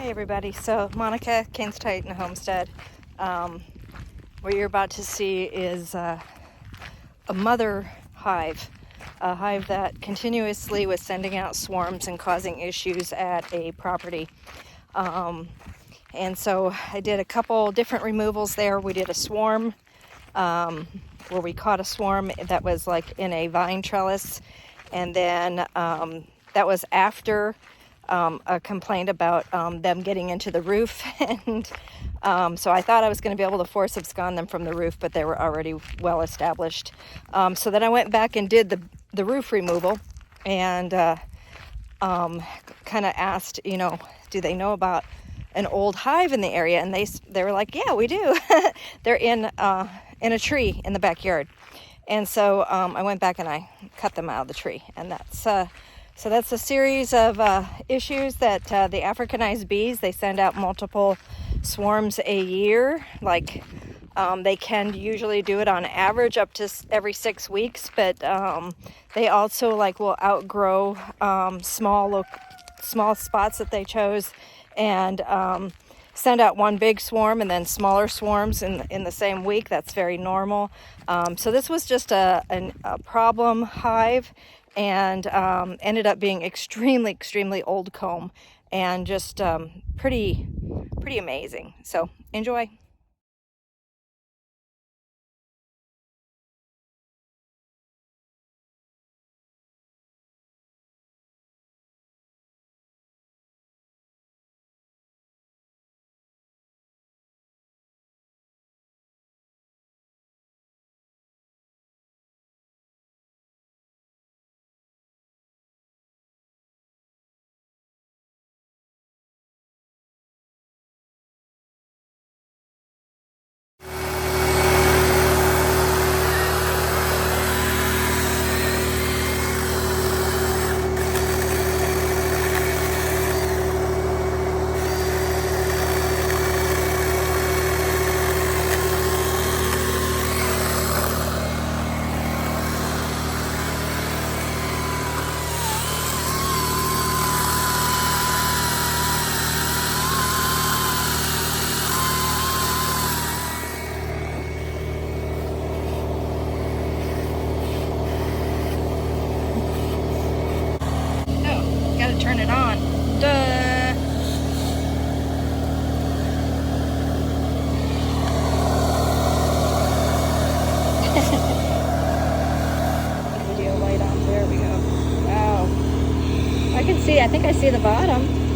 Hey everybody, so Monica, Canes Titan Homestead. What you're about to see is a mother hive, a hive that continuously was sending out swarms and causing issues at a property. And so I did a couple different removals there. We did a swarm where we caught a swarm that was like in a vine trellis, and then that was after a complaint about them getting into the roof. And so I thought I was going to be able to force abscond them from the roof, but they were already well established. So then I went back and did the roof removal, and kind of asked, do they know about an old hive in the area? And they were like, yeah, we do. They're in a tree in the backyard. And so I went back and I cut them out of the tree, and that's a series of issues that the Africanized bees, they send out multiple swarms a year. Like they can usually do it on average up to every 6 weeks, but they also will outgrow small spots that they chose, and send out one big swarm and then smaller swarms in the same week. That's very normal. So this was just a problem hive, and ended up being extremely old comb, and just pretty amazing. So enjoy. Oh, gotta turn it on. Duh. Video light on. There we go. Wow. I think I see the bottom.